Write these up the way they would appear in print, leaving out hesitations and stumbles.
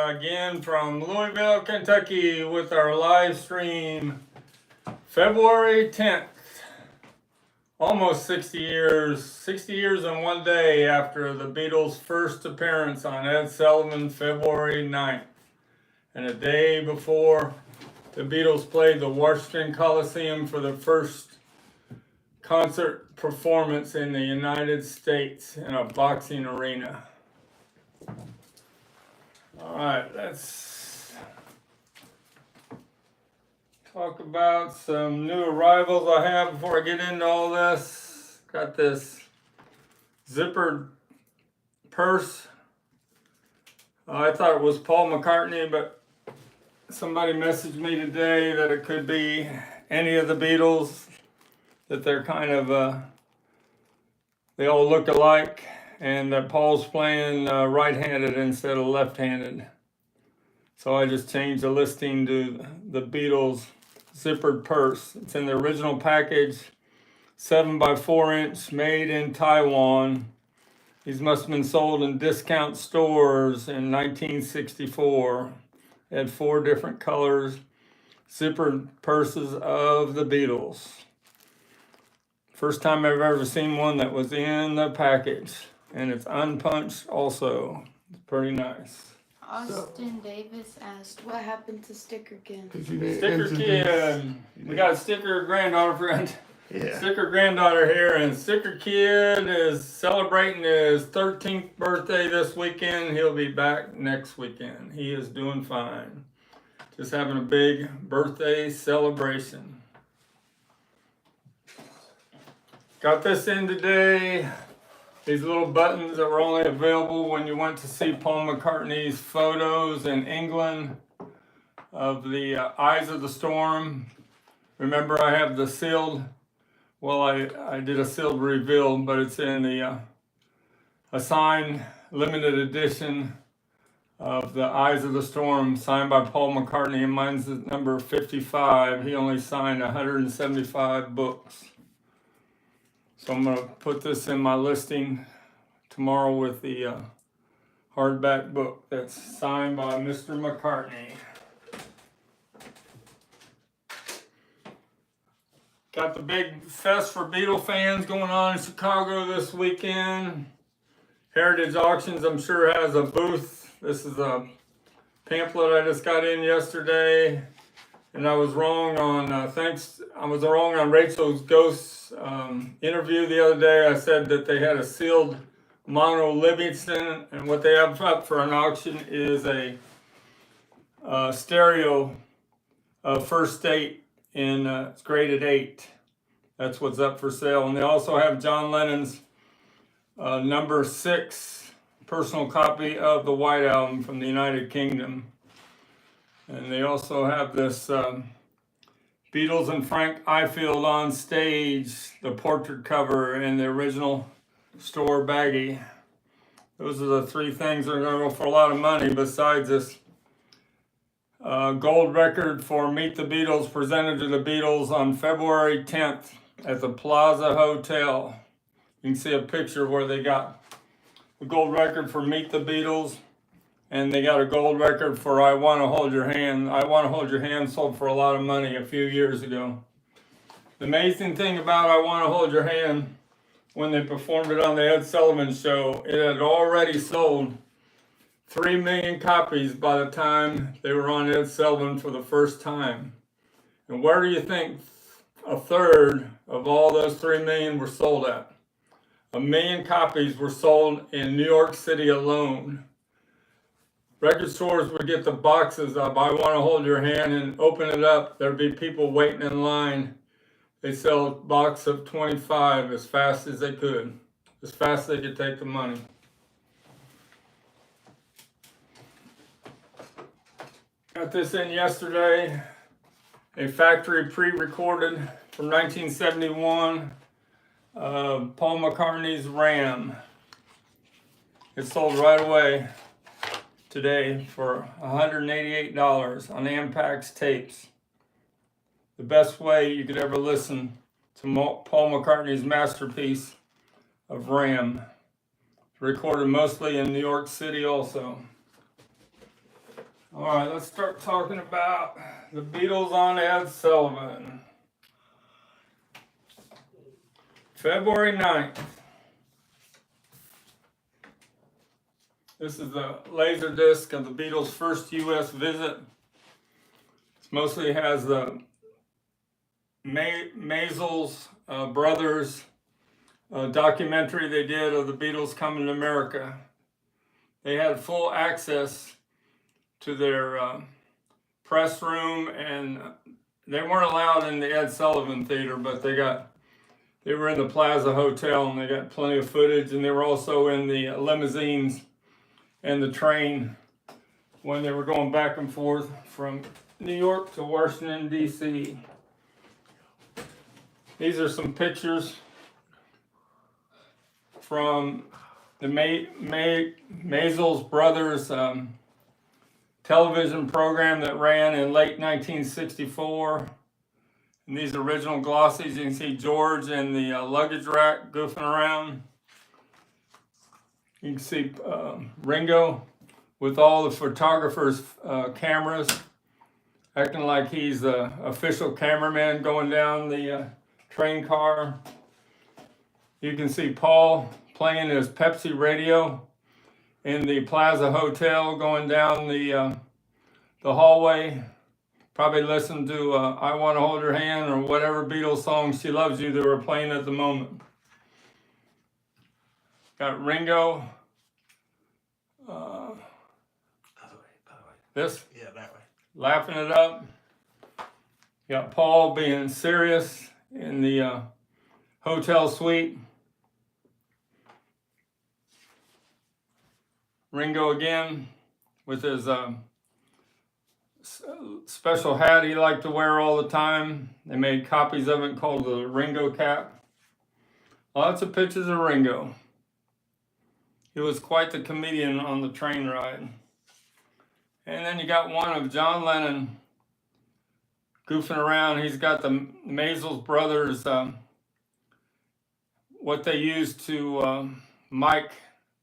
again from Louisville, Kentucky with our live stream February 10th. Almost 60 years and one day after the Beatles' first appearance on Ed Sullivan, February 9th. And a day before the Beatles played the Washington Coliseum for the first concert performance in the United States in a boxing arena. All right, let's talk about some new arrivals I have before I get into all this. Got this zippered purse. I thought it was Paul McCartney, but somebody messaged me today that it could be any of the Beatles, that they're kind of, they all look alike, and that Paul's playing right-handed instead of left-handed. So I just changed the listing to the Beatles zippered purse. It's in the original package, 7 by 4 inch, made in Taiwan. These must have been sold in discount stores in 1964. It had 4 different colors, zippered purses of the Beatles. First time I've ever seen one that was in the package, and it's unpunched also. It's pretty nice. Austin Davis asked, what happened to Sticker Kid? Sticker Kid. We got a Sticker granddaughter friend. Yeah. Sticker granddaughter here, and Sticker Kid is celebrating his 13th birthday this weekend. He'll be back next weekend. He is doing fine. Just having a big birthday celebration. Got this in today. These little buttons that were only available when you went to see Paul McCartney's photos in England of the Eyes of the Storm. Remember, I have the sealed, well, I did a sealed reveal, but it's in the a signed limited edition of the Eyes of the Storm, signed by Paul McCartney, and mine's number 55. He only signed 175 books. So I'm going to put this in my listing tomorrow with the hardback book that's signed by Mr. McCartney. Got the big fest for Beatle fans going on in Chicago this weekend. Heritage Auctions, I'm sure, has a booth. This is a pamphlet I just got in yesterday. And I was wrong on, I was wrong on Rachel's Ghost interview the other day. I said that they had a sealed mono Livingston, and what they have up for an auction is a stereo First State in it's graded 8. That's what's up for sale. And they also have John Lennon's number 6 personal copy of the White Album from the United Kingdom. And they also have this Beatles and Frank Ifield on stage, the portrait cover in the original store baggie. Those are the 3 things that are going to go for a lot of money, besides this gold record for Meet the Beatles, presented to the Beatles on February 10th at the Plaza Hotel. You can see a picture where they got the gold record for Meet the Beatles. And they got a gold record for I Want to Hold Your Hand. I Want to Hold Your Hand sold for a lot of money a few years ago. The amazing thing about I Want to Hold Your Hand, when they performed it on the Ed Sullivan Show, it had already sold 3 million copies by the time they were on Ed Sullivan for the first time. And where do you think a third of all those 3 million were sold at? 1 million copies were sold in New York City alone. Record stores would get the boxes of I Want to Hold Your Hand and open it up. There'd be people waiting in line. They sell a box of 25 as fast as they could, as fast as they could take the money. Got this in yesterday, a factory pre-recorded from 1971, Paul McCartney's Ram. It sold right away today for $188 on Ampex tapes. The best way you could ever listen to Paul McCartney's masterpiece of Ram. Recorded mostly in New York City also. All right, let's start talking about the Beatles on Ed Sullivan. February 9th. This is the laser disc of the Beatles' first U.S. visit. It mostly has the Maysles brothers documentary they did of the Beatles coming to America. They had full access to their press room, and they weren't allowed in the Ed Sullivan Theater, but they were in the Plaza Hotel, and they got plenty of footage, and they were also in the limousines and the train when they were going back and forth from New York to Washington, D.C. These are some pictures from the Maysles brothers television program that ran in late 1964. And these original glossies, you can see George in the luggage rack goofing around. You can see Ringo with all the photographers' cameras, acting like he's the official cameraman going down the train car. You can see Paul playing his Pepsi radio in the Plaza Hotel, going down the hallway. Probably listened to I Want to Hold Your Hand or whatever Beatles song, She Loves You, they were playing at the moment. Got Ringo. This? Yeah, that way. Laughing it up. Got Paul being serious in the hotel suite. Ringo again with his special hat he liked to wear all the time. They made copies of it called the Ringo cap. Lots of pictures of Ringo. He was quite the comedian on the train ride. And then you got one of John Lennon goofing around. He's got the Maysles brothers, what they used to mic,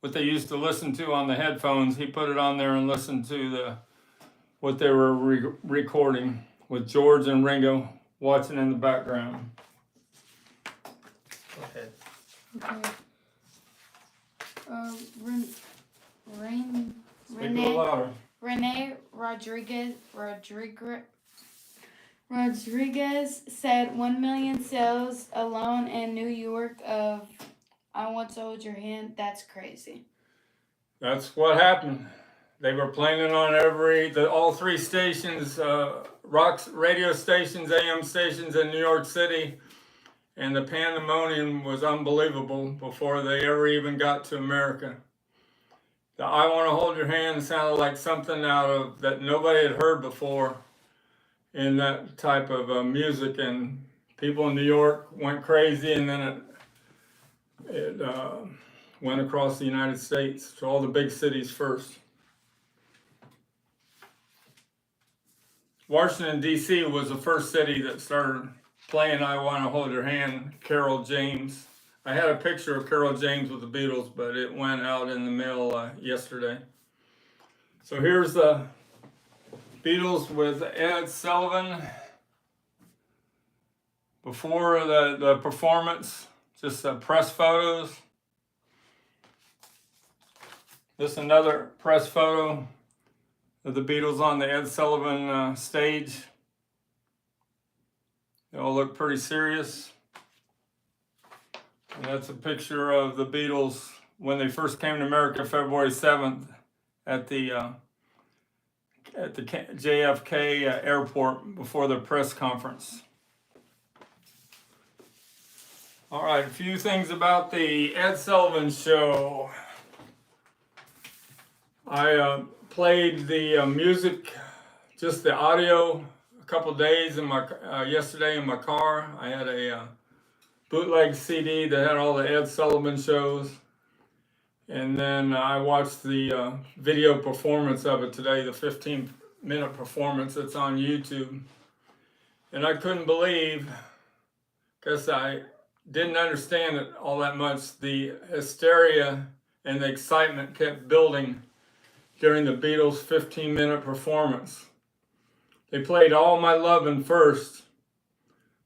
what they used to listen to on the headphones. He put it on there and listened to what they were recording with George and Ringo watching in the background. Go ahead. Okay. Speak a little louder. Rene Rodriguez said 1 million sales alone in New York of I Want to Hold Your Hand. That's crazy. That's what happened. They were playing it on all three stations, rock radio stations, AM stations in New York City, and the pandemonium was unbelievable before they ever even got to America. The I Want to Hold Your Hand sounded like something out of that nobody had heard before in that type of music, and people in New York went crazy, and then it went across the United States to all the big cities first. Washington, D.C. was the first city that started playing I Want to Hold Your Hand, Carol James. I had a picture of Carol James with the Beatles, but it went out in the mail yesterday. So here's the Beatles with Ed Sullivan before the performance, just press photos. This is another press photo of the Beatles on the Ed Sullivan stage. They all look pretty serious. And that's a picture of the Beatles when they first came to America, February 7th, at the JFK airport before the press conference. All right, a few things about the Ed Sullivan Show. I played the music, just the audio, a couple days yesterday in my car. I had a bootleg CD that had all the Ed Sullivan shows. And then I watched the video performance of it today, the 15-minute performance that's on YouTube. And I couldn't believe, because I didn't understand it all that much, the hysteria and the excitement kept building during the Beatles' 15-minute performance. They played All My Lovin' first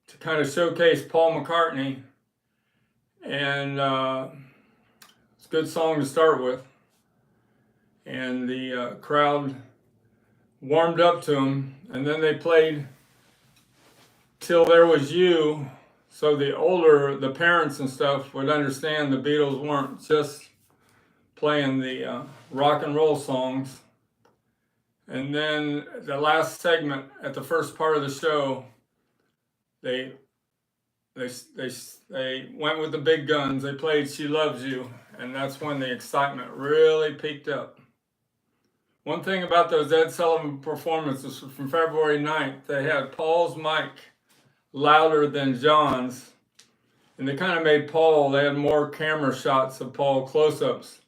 to kind of showcase Paul McCartney, and it's a good song to start with. And the crowd warmed up to him, and then they played Till There Was You, so the parents and stuff would understand the Beatles weren't just playing the rock and roll songs. And then the last segment at the first part of the show, they went with the big guns. They played She Loves You, and that's when the excitement really peaked up. One thing about those Ed Sullivan performances from February 9th, they had Paul's mic louder than John's, and they kind of made Paul, they had more camera shots of Paul close-ups.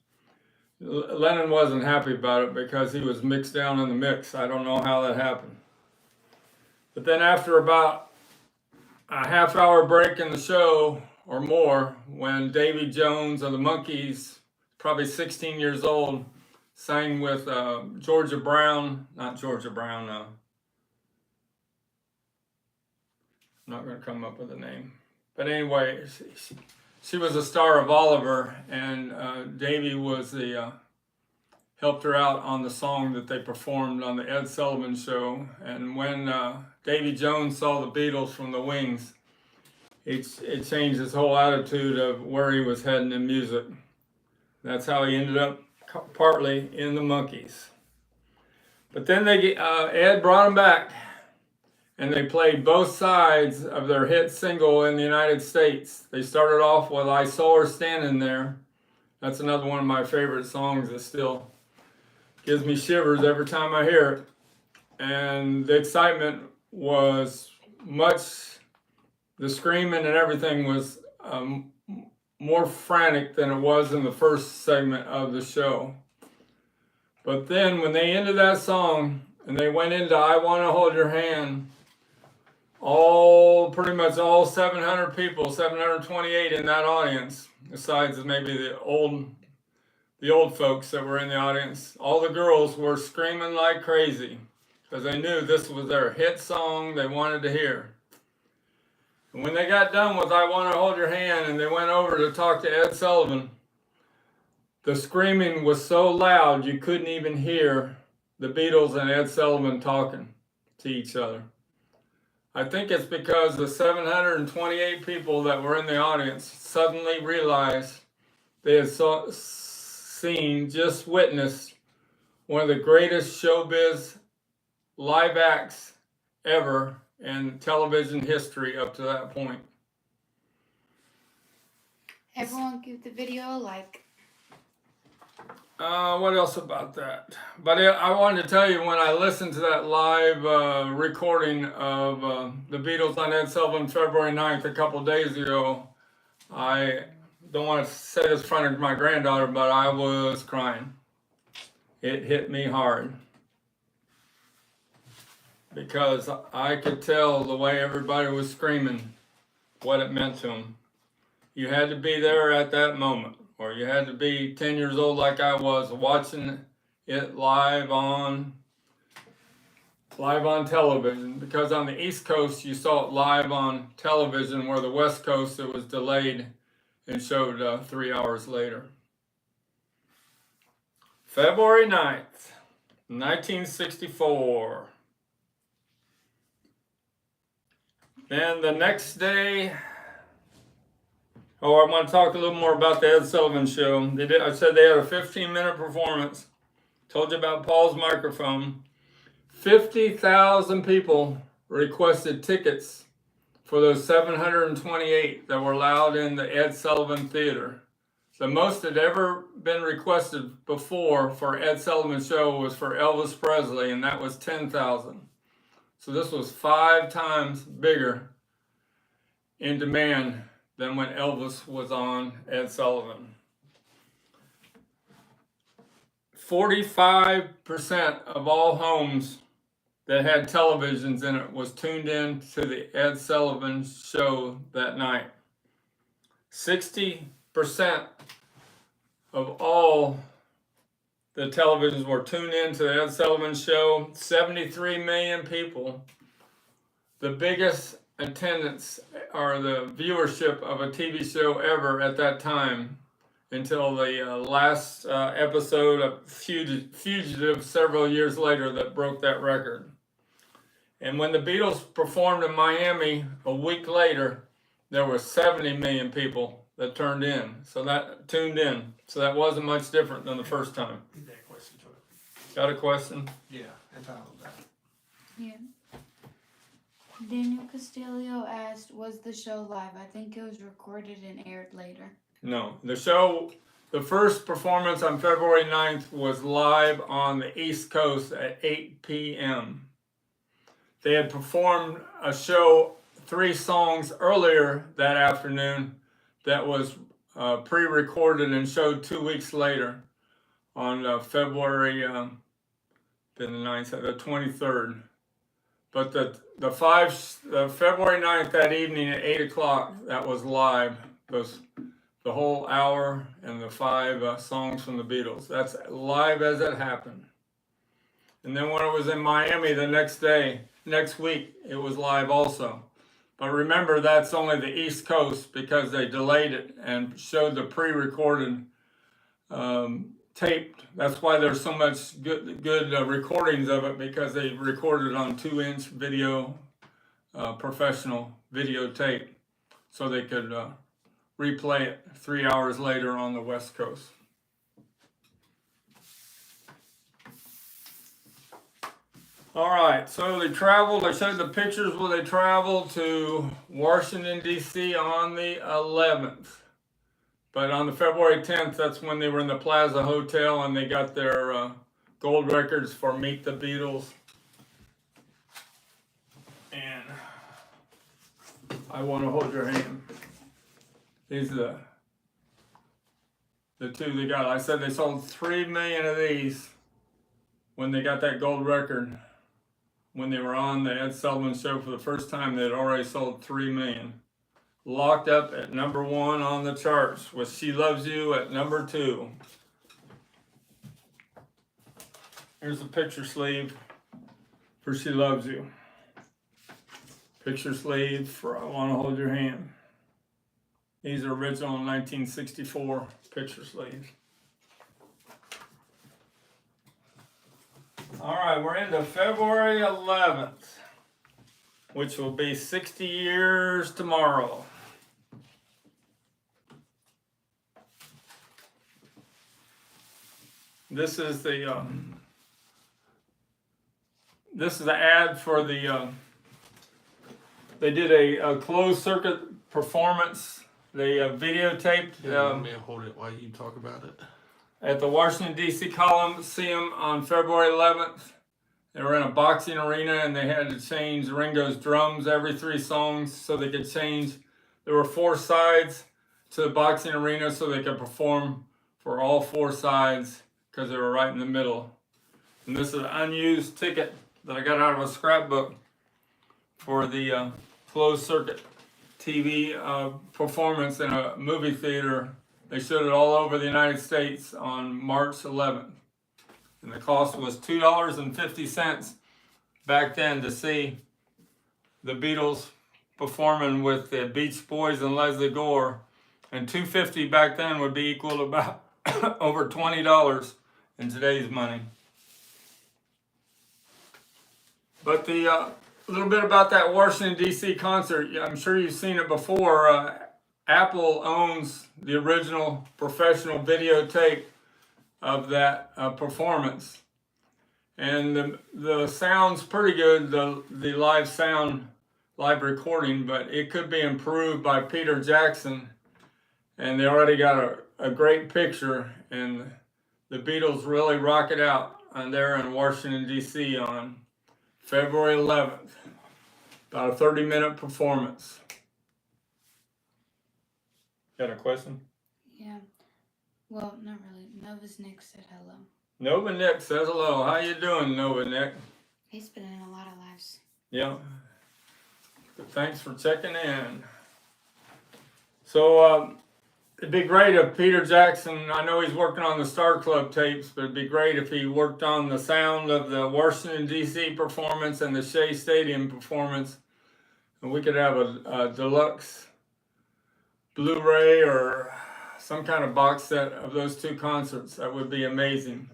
Lennon wasn't happy about it because he was mixed down in the mix. I don't know how that happened. But then after about a half-hour break in the show or more, when Davy Jones of the Monkees, probably 16 years old, sang with Georgia Brown, not Georgia Brown, I'm not going to come up with a name. But anyway, she was a star of Oliver, and Davy was helped her out on the song that they performed on the Ed Sullivan Show. And when Davy Jones saw the Beatles from the wings, it changed his whole attitude of where he was heading in music. That's how he ended up partly in the Monkees. But then Ed brought him back, and they played both sides of their hit single in the United States. They started off with I Saw Her Standing There. That's another one of my favorite songs that still gives me shivers every time I hear it. And the excitement was the screaming and everything was more frantic than it was in the first segment of the show. But then when they ended that song and they went into I Want to Hold Your Hand, pretty much all 700 people, 728 in that audience, besides maybe the old folks that were in the audience, all the girls were screaming like crazy because they knew this was their hit song they wanted to hear. And when they got done with I Want to Hold Your Hand and they went over to talk to Ed Sullivan, the screaming was so loud you couldn't even hear the Beatles and Ed Sullivan talking to each other. I think it's because the 728 people that were in the audience suddenly realized they had witnessed one of the greatest showbiz live acts ever in television history up to that point. Everyone give the video a like. What else about that? But I wanted to tell you, when I listened to that live recording of the Beatles on Ed Sullivan February 9th a couple days ago, I don't want to say this in front of my granddaughter, but I was crying. It hit me hard because I could tell the way everybody was screaming what it meant to them. You had to be there at that moment, or you had to be 10 years old like I was, watching it live on television, because on the East Coast you saw it live on television, where the West Coast it was delayed and showed 3 hours later. February 9th, 1964. Then the next day, I want to talk a little more about the Ed Sullivan Show. I said they had a 15-minute performance. Told you about Paul's microphone. 50,000 people requested tickets for those 728 that were allowed in the Ed Sullivan Theater. The most that had ever been requested before for Ed Sullivan Show was for Elvis Presley, and that was 10,000. So this was 5 times bigger in demand than when Elvis was on Ed Sullivan. 45% of all homes that had televisions in it was tuned in to the Ed Sullivan Show that night. 60% of all the televisions were tuned in to the Ed Sullivan Show. 73 million people. The biggest attendance or the viewership of a TV show ever at that time, until the last episode of Fugitive several years later that broke that record. And when the Beatles performed in Miami a week later, there were 70 million people that tuned in. So that wasn't much different than the first time. Got a question? Yeah, entitled that. Yeah. Daniel Castillo asked, was the show live? I think it was recorded and aired later. No. The first performance on February 9th was live on the East Coast at 8 p.m. They had performed a show, 3 songs earlier that afternoon that was pre-recorded and showed 2 weeks later on February the 9th, the 23rd. But the February 9th, that evening at 8 o'clock, that was live. The whole hour and the 5 songs from the Beatles. That's live as it happened. And then when it was in Miami the next week, it was live also. But remember, that's only the East Coast because they delayed it and showed the pre-recorded tape. That's why there's so much good recordings of it, because they recorded on 2-inch video, professional videotape, so they could replay it 3 hours later on the West Coast. All right, so they traveled. I showed the pictures where they traveled to Washington, D.C. on the 11th. But on the February 10th, that's when they were in the Plaza Hotel and they got their gold records for Meet the Beatles. And I want to hold your hand. These are the 2 they got. I said they sold 3 million of these when they got that gold record. When they were on the Ed Sullivan Show for the first time, they had already sold 3 million. Locked up at number 1 on the charts, with She Loves You at number 2. Here's the picture sleeve for She Loves You. Picture sleeve for I Want to Hold Your Hand. These are original 1964 picture sleeves. All right, we're into February 11th, which will be 60 years tomorrow. This is the ad for the. They did a closed circuit performance. They videotaped. Let me hold it while you talk about it. At the Washington, D.C. Coliseum on February 11th. They were in a boxing arena and they had to change Ringo's drums every 3 songs so they could change. There were 4 sides to the boxing arena so they could perform for all 4 sides because they were right in the middle. And this is an unused ticket that I got out of a scrapbook for the closed circuit TV performance in a movie theater. They showed it all over the United States on March 11th. And the cost was $2.50 back then to see the Beatles performing with the Beach Boys and Leslie Gore. And $2.50 back then would be equal to about over $20 in today's money. But the little bit about that Washington, D.C. concert, I'm sure you've seen it before. Apple owns the original professional videotape of that performance. And the sound's pretty good, the live sound, live recording, but it could be improved by Peter Jackson. And they already got a great picture, and the Beatles really rock it out there in Washington, D.C. on February 11th. About a 30-minute performance. Got a question? Yeah. Well, not really. Nova's Nick said hello. Nova Nick says hello. How you doing, Nova Nick? He's been in a lot of lives. Yeah. Thanks for checking in. So it'd be great if Peter Jackson, I know he's working on the Star Club tapes, but it'd be great if he worked on the sound of the Washington, D.C. performance and the Shea Stadium performance. And we could have a deluxe Blu-ray or some kind of box set of those two concerts. That would be amazing.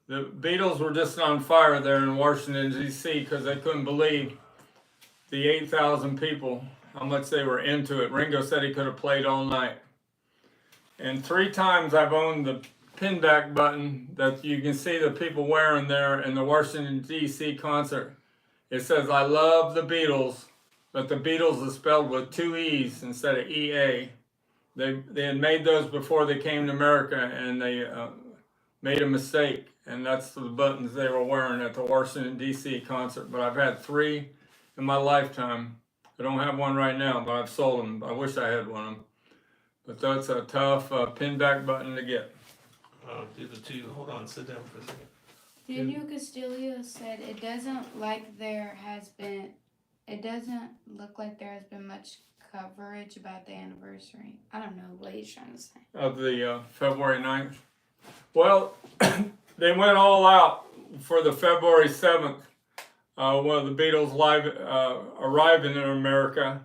The Beatles were just on fire there in Washington, D.C. because they couldn't believe the 8,000 people, how much they were into it. Ringo said he could have played all night. And 3 times I've owned the pinback button that you can see the people wearing there in the Washington, D.C. concert. It says, "I love the Beatles," but the Beatles is spelled with 2 E's instead of E-A. They had made those before they came to America, and they made a mistake. And that's the buttons they were wearing at the Washington, D.C. concert. But I've had 3 in my lifetime. I don't have one right now, but I've sold them. I wish I had one of them. But that's a tough pinback button to get. I'll do the 2. Hold on, sit down for a second. Daniel Castillo said it doesn't look like there has been much coverage about the anniversary. I don't know what he's trying to say. Of the February 9th. Well, they went all out for the February 7th. When the Beatles arriving in America.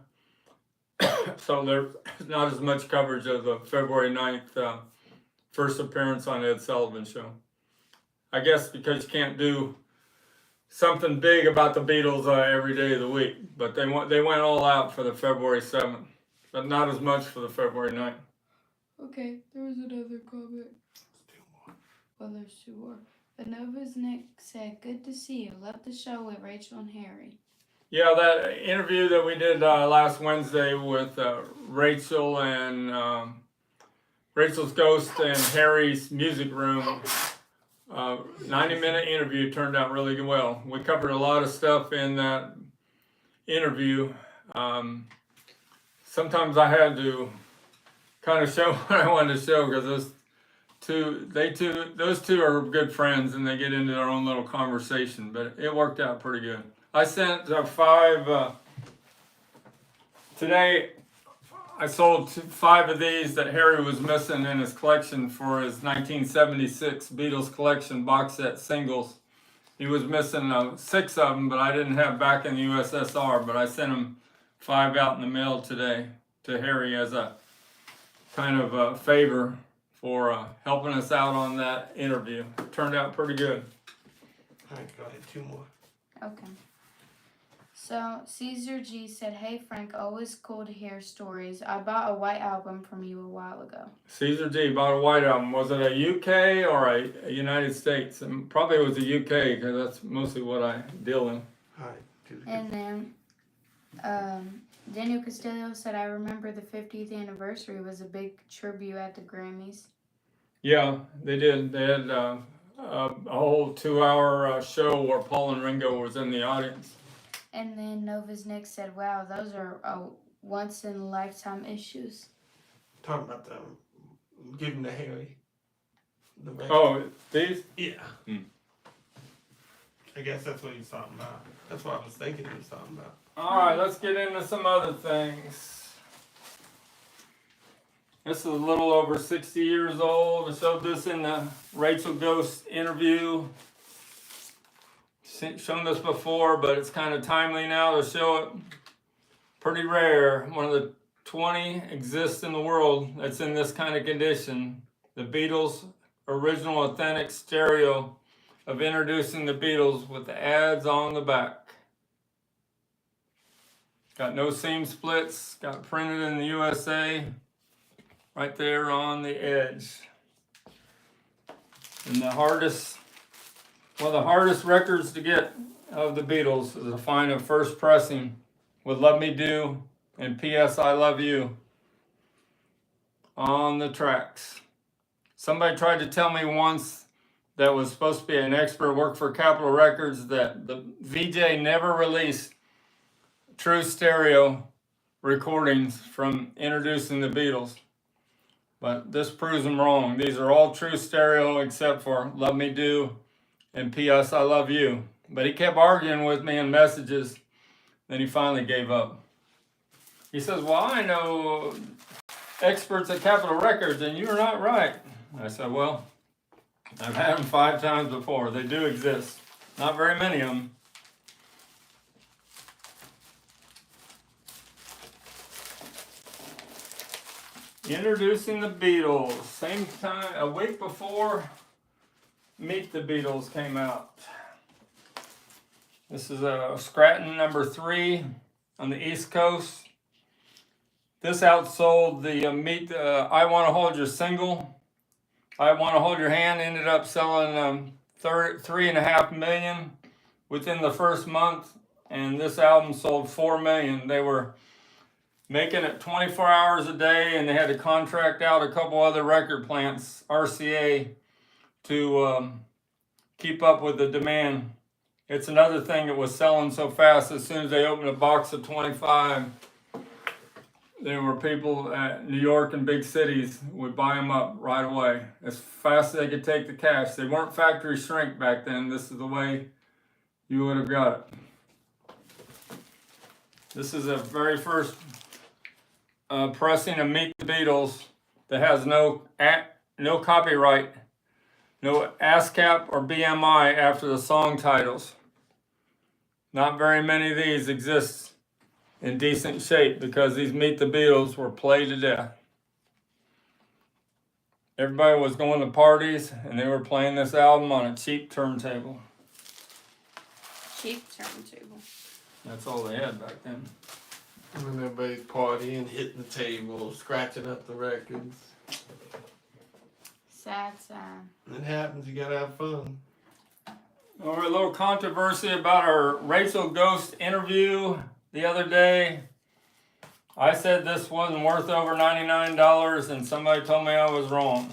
So there's not as much coverage of the February 9th first appearance on Ed Sullivan Show. I guess because you can't do something big about the Beatles every day of the week. But they went all out for the February 7th. But not as much for the February 9th. Okay, there was another comment. Well, there's 2 more. But Nova's Nick said, "Good to see you. Love the show with Rachel and Harry." Yeah, that interview that we did last Wednesday with Rachel and Rachel's Ghost and Harry's Music Room, 90-minute interview turned out really well. We covered a lot of stuff in that interview. Sometimes I had to kind of show what I wanted to show because those two are good friends and they get into their own little conversation, but it worked out pretty good. I sent 5 today. I sold 5 of these that Harry was missing in his collection for his 1976 Beatles collection box set singles. He was missing 6 of them, but I didn't have back in the USSR, but I sent him 5 out in the mail today to Harry as a kind of a favor for helping us out on that interview. Turned out pretty good. All right, go ahead. 2 more. Okay. So Caesar G said, "Hey Frank, always cool to hear stories. I bought a white album from you a while ago." Caesar G bought a white album. Was it a UK or a United States? And probably it was a UK because that's mostly what I deal in. All right, do the And then Daniel Castillo said, "I remember the 50th anniversary was a big tribute at the Grammys." Yeah, they did. They had a whole 2-hour show where Paul and Ringo was in the audience. And then Nova's Nick said, "Wow, those are once-in-a-lifetime issues." Talking about the giving to Harry. The record. Oh, these? Yeah. Hmm. I guess that's what he's talking about. That's what I was thinking he was talking about. All right, let's get into some other things. This is a little over 60 years old. I showed this in the Rachel Ghost interview. Shown this before, but it's kind of timely now to show it. Pretty rare. One of the 20 exists in the world that's in this kind of condition. The Beatles original authentic stereo of introducing the Beatles with the ads on the back. Got no seam splits. Got printed in the USA. Right there on the edge. And one of the hardest records to get of the Beatles is to find a first pressing with "Love Me Do" and "P.S. I Love You" on the tracks. Somebody tried to tell me once that was supposed to be an expert, worked for Capitol Records, that the VJ never released true stereo recordings from introducing the Beatles. But this proves them wrong. These are all true stereo except for "Love Me Do" and "P.S. I Love You." But he kept arguing with me in messages. Then he finally gave up. He says, "Well, I know experts at Capitol Records, and you're not right. I said, well, I've had them 5 times before. They do exist. Not very many of them. Introducing the Beatles. Same time, a week before Meet the Beatles came out. This is a Scranton number 3 on the East Coast. This outsold the I Want to Hold Your single. I Want to Hold Your Hand ended up selling 3.5 million within the first month, and this album sold 4 million. They were making it 24 hours a day, and they had to contract out a couple other record plants, RCA, to keep up with the demand. It's another thing that was selling so fast. As soon as they opened a box of 25, there were people at New York and big cities would buy them up right away as fast as they could take the cash. They weren't factory shrink back then. This is the way you would have got it. This is a very first pressing of Meet the Beatles that has no copyright, no ASCAP or BMI after the song titles. Not very many of these exist in decent shape because these Meet the Beatles were played to death. Everybody was going to parties and they were playing this album on a cheap turntable. Cheap turntable. That's all they had back then. And everybody's partying, hitting the table, scratching up the records. Sad sign. It happens, you gotta have fun. All right, a little controversy about our Rachel Ghost interview the other day. I said this wasn't worth over $99 and somebody told me I was wrong.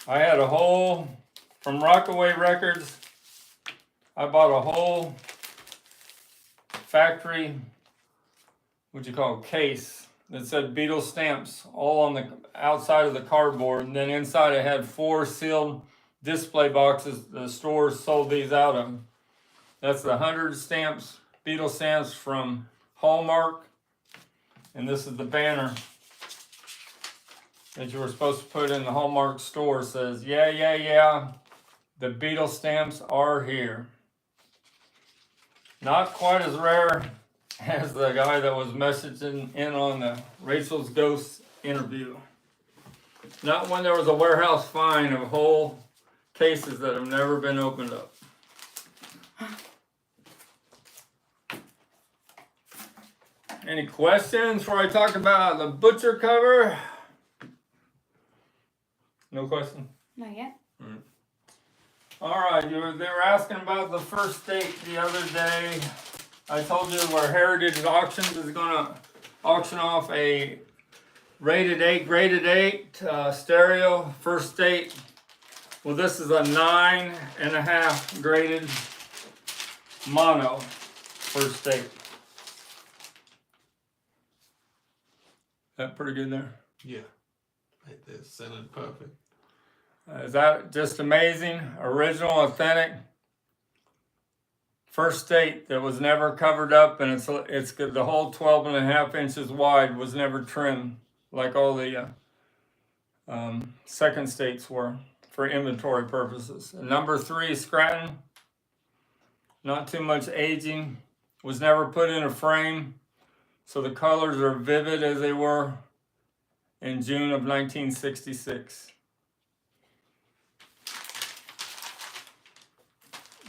I had a whole, from Rockaway Records, I bought a whole factory, what you call case, that said Beatles stamps all on the outside of the cardboard, and then inside it had 4 sealed display boxes the stores sold these out of. That's the 100 stamps, Beatles stamps from Hallmark, and this is the banner that you were supposed to put in the Hallmark store. It says, yeah, the Beatles stamps are here. Not quite as rare as the guy that was messaging in on the Rachel's Ghost interview. Not when there was a warehouse find of whole cases that have never been opened up. Any questions before I talk about the butcher cover? No question? Not yet. All right, they were asking about the first date the other day. I told you where Heritage Auctions is going to auction off a graded 8 stereo first date. Well, this is a 9.5 graded mono first date. That pretty good there? Yeah. Right there, centered perfect. Is that just amazing? Original, authentic. First date that was never covered up, and it's the whole 12.5 inches wide was never trimmed like all the second states were for inventory purposes. And number 3, Scranton. Not too much aging. Was never put in a frame, so the colors are vivid as they were in June of 1966.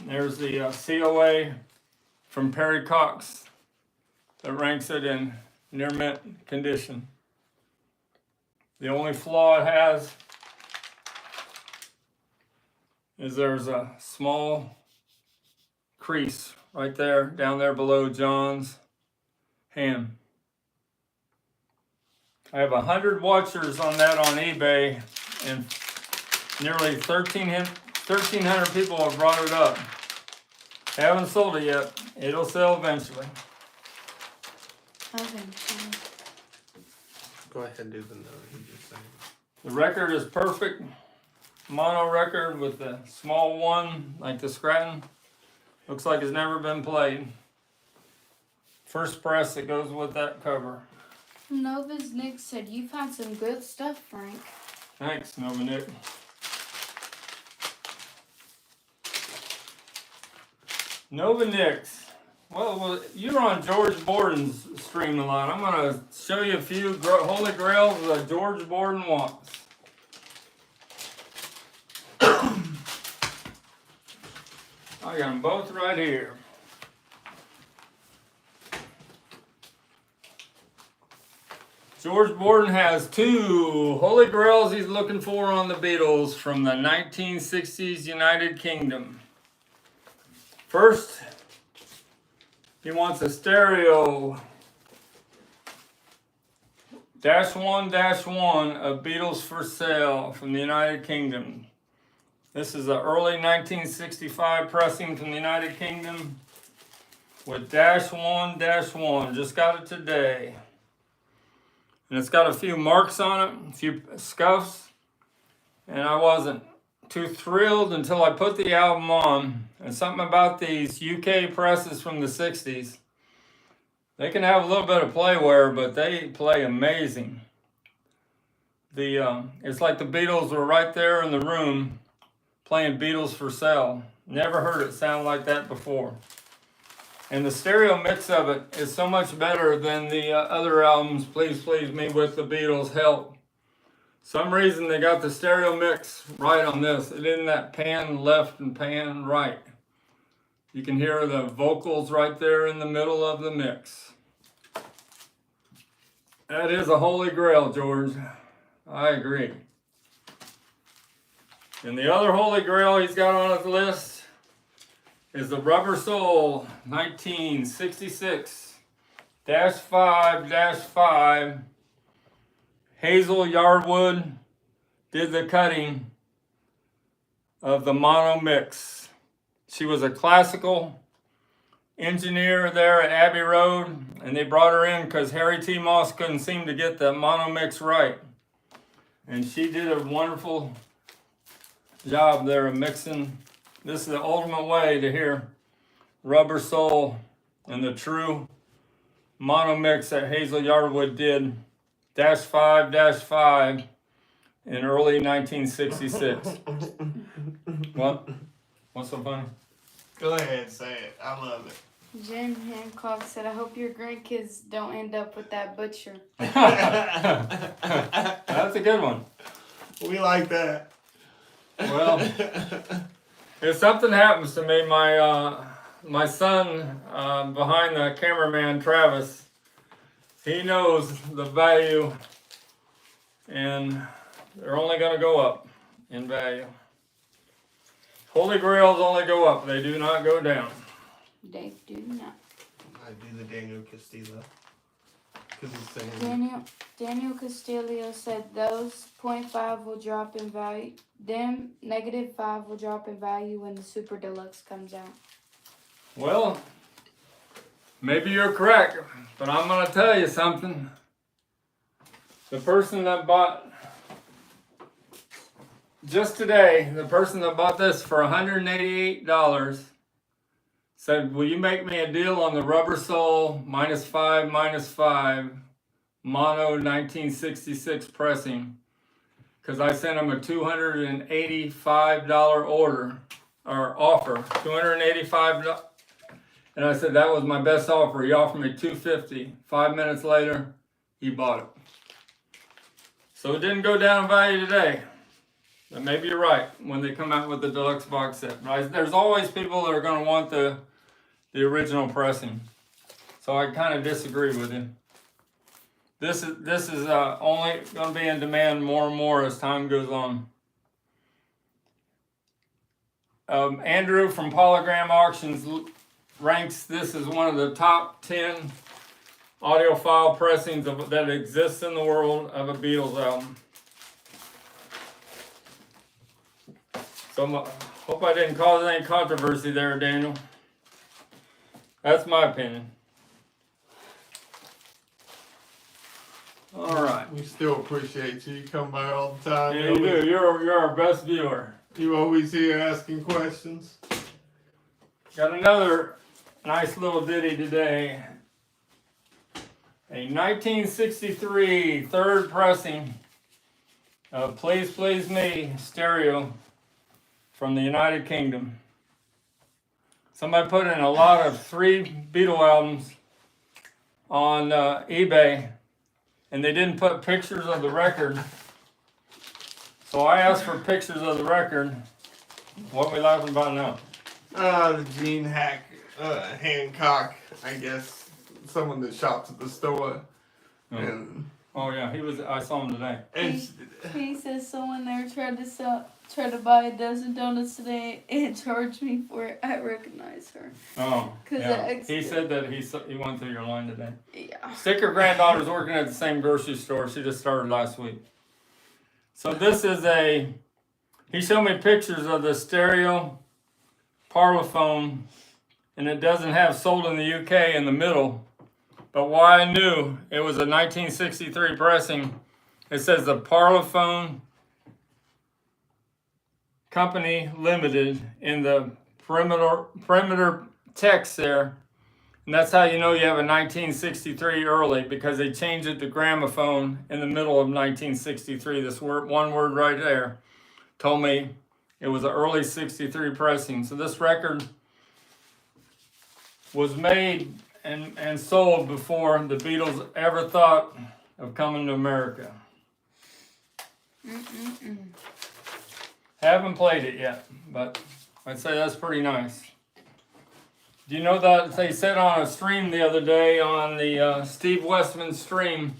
There's the COA from Perry Cox that ranks it in near mint condition. The only flaw it has is there's a small crease right there, down there below John's hand. I have 100 watchers on that on eBay, and nearly 1,300 people have brought it up. Haven't sold it yet. It'll sell eventually. Eventually. Go ahead and do the note. He just saying. The record is perfect. Mono record with the small one, like the Scranton. Looks like it's never been played. First press that goes with that cover. Nova's Nick said, "You found some good stuff, Frank." Thanks, Nova Nick. Nova Nix. Well, you're on George Borden's stream a lot. I'm going to show you a few holy grails that George Borden wants. I got them both right here. George Borden has two holy grails he's looking for on the Beatles from the 1960s United Kingdom. First, he wants a stereo -1-1 of Beatles for Sale from the United Kingdom. This is an early 1965 pressing from the United Kingdom with -1-1. Just got it today. And it's got a few marks on it, a few scuffs. And I wasn't too thrilled until I put the album on. And something about these UK presses from the 60s. They can have a little bit of play wear, but they play amazing. It's like the Beatles were right there in the room playing Beatles for Sale. Never heard it sound like that before. And the stereo mix of it is so much better than the other albums, Please Please Me with the Beatles, Help. Some reason they got the stereo mix right on this. It isn't that pan left and pan right. You can hear the vocals right there in the middle of the mix. That is a holy grail, George. I agree. And the other holy grail he's got on his list is the Rubber Soul 1966-5-5. Hazel Yardwood did the cutting of the mono mix. She was a classical engineer there at Abbey Road, and they brought her in because Harry T. Moss couldn't seem to get the mono mix right. And she did a wonderful job there of mixing. This is the ultimate way to hear Rubber Soul and the true mono mix that Hazel Yardwood did, -5 in early 1966. What? What's so funny? Go ahead, say it. I love it. Jen Hancock said, "I hope your grandkids don't end up with that butcher." That's a good one. We like that. Well, if something happens to me, my son behind the cameraman, Travis, he knows the value, and they're only going to go up in value. Holy Grails only go up; they do not go down. They do not. I do the Daniel Castillo. Because he's saying Daniel Castillo said those 0.5 will drop in value. Them -5 will drop in value when the Super Deluxe comes out. Well, maybe you're correct, but I'm going to tell you something. The person that bought just today, the person that bought this for $188 said, "Will you make me a deal on the Rubber Soul -5 mono 1966 pressing?" Because I sent him a $285 order or offer, $285. And I said that was my best offer. He offered me $250. 5 minutes later, he bought it. So it didn't go down in value today. But maybe you're right when they come out with the deluxe box set. Right? There's always people that are going to want the original pressing. So I kind of disagree with him. This is only going to be in demand more and more as time goes on. Andrew from Polygram Auctions ranks this as one of the top 10 audiophile pressings that exists in the world of a Beatles album. So hope I didn't cause any controversy there, Daniel. That's my opinion. All right. we still appreciate you. You come by all the time. Yeah, you do. You're our best viewer. You always here asking questions. Got another nice little ditty today. A 1963 third pressing of Please Please Me stereo from the United Kingdom. Somebody put in a lot of 3 Beatle albums on eBay, and they didn't put pictures of the record. So I asked for pictures of the record. What are we laughing about now? The Gene Hancock, I guess. Someone that shops at the store. Oh, And yeah, I saw him today. He says someone there tried to buy a dozen donuts today and charged me for it. I recognize her. Oh, yeah. He said that he went through your line today. Yeah. Sticker granddaughter's working at the same grocery store. She just started last week. So this is he showed me pictures of the stereo Parlophone, and it doesn't have sold in the UK in the middle. But why I knew it was a 1963 pressing, it says the Parlophone Company Limited in the perimeter text there. And that's how you know you have a 1963 early, because they changed it to gramophone in the middle of 1963. This one word right there told me it was an early 63 pressing. So this record was made and sold before the Beatles ever thought of coming to America. Haven't played it yet, but I'd say that's pretty nice. Do you know that they said on a stream the other day on the Steve Westman stream,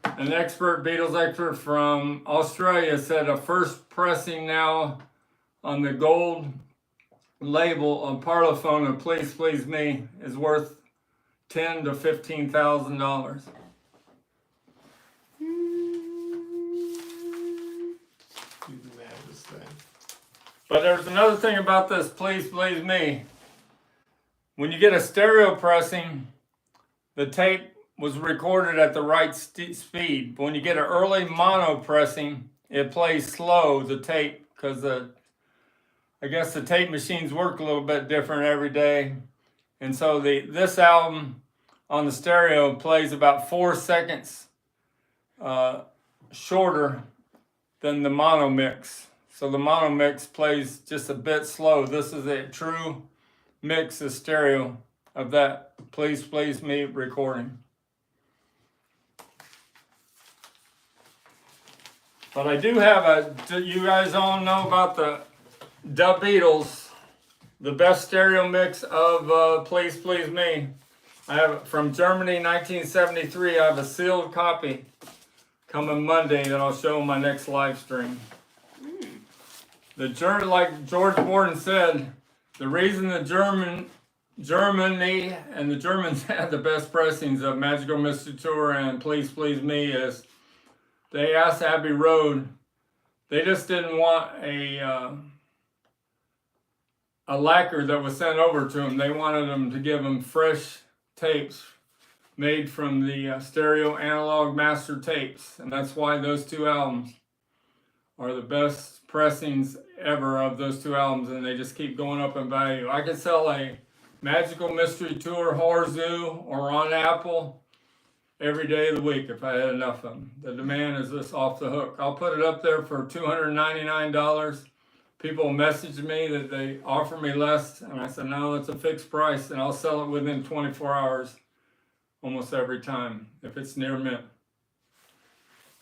an Beatles expert from Australia said a first pressing now on the gold label of Parlophone of Please Please Me is worth $10,000 to $15,000. But there's another thing about this Please Please Me. When you get a stereo pressing, the tape was recorded at the right speed. But when you get an early mono pressing, it plays slow, the tape, because I guess the tape machines work a little bit different every day. And so this album on the stereo plays about 4 seconds shorter than the mono mix. So the mono mix plays just a bit slow. This is a true mix of stereo of that Please Please Me recording. But I do have you guys all know about the Beatles, the best stereo mix of Please Please Me. I have from Germany, 1973. I have a sealed copy coming Monday that I'll show in my next live stream. Like George Borden said, the reason Germany and the Germans had the best pressings of Magical Mystery Tour and Please Please Me is they asked Abbey Road. They just didn't want a lacquer that was sent over to them. They wanted them to give them fresh tapes made from the stereo analog master tapes. And that's why those 2 albums are the best pressings ever of those 2 albums, and they just keep going up in value. I could sell a Magical Mystery Tour Horror Zoo or on Apple every day of the week if I had enough of them. The demand is just off the hook. I'll put it up there for $299. People message me that they offer me less, and I said, no, it's a fixed price, and I'll sell it within 24 hours almost every time if it's near mint.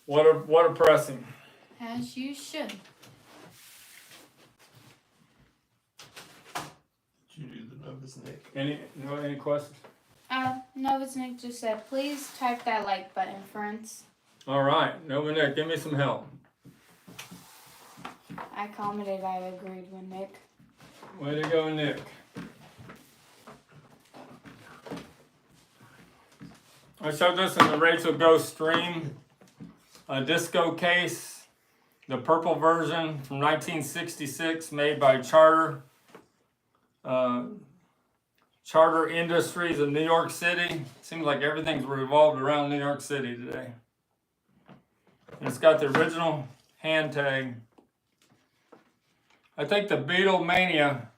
What a pressing. As you should. Did you do the Novice Nick? Any questions? Novice Nick just said, please type that like button, friends. All right, Nova Nick, give me some help. I commented I agreed with Nick. Way to go, Nick. I showed this in the Rachel Ghost stream. A disco case, the purple version from 1966, made by Charter Industries of New York City. Seems like everything's revolved around New York City today. And it's got the original hand tag. I think the Beatlemania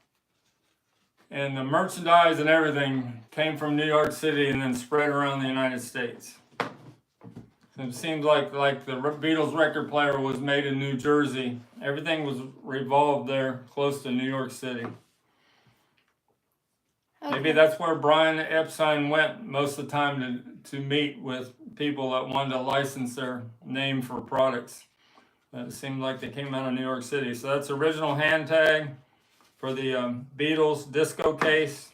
And the merchandise and everything came from New York City and then spread around the United States. It seems like the Beatles record player was made in New Jersey. Everything was revolved there, close to New York City. Okay. Maybe that's where Brian Epstein went most of the time to meet with people that wanted to license their name for products. It seemed like they came out of New York City. So that's the original hand tag for the Beatles disco case.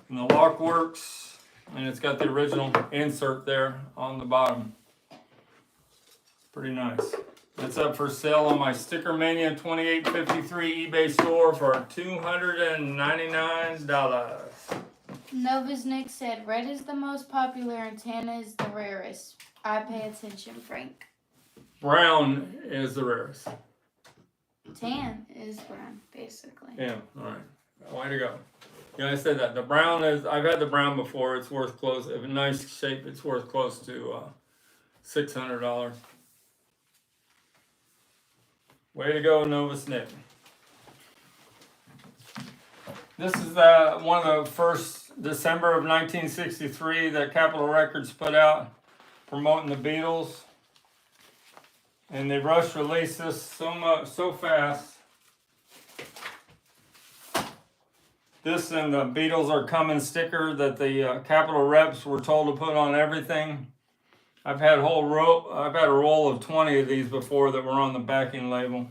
And the lock works. And it's got the original insert there on the bottom. Pretty nice. It's up for sale on my STICKERMANIA 2853 eBay store for $299. Nova's Nick said, red is the most popular and tan is the rarest. I pay attention, Frank. Brown is the rarest. Tan is brown, basically. Yeah, alright. Way to go. Yeah, I said that. The brown is, I've had the brown before. It's worth close, if a nice shape, it's worth close to $600. Way to go, Nova Snick. This is one of the first December of 1963 that Capitol Records put out promoting the Beatles. And they rushed released this so fast. This and the Beatles Are Coming sticker that the Capitol reps were told to put on everything. I've had a roll of 20 of these before that were on the backing label.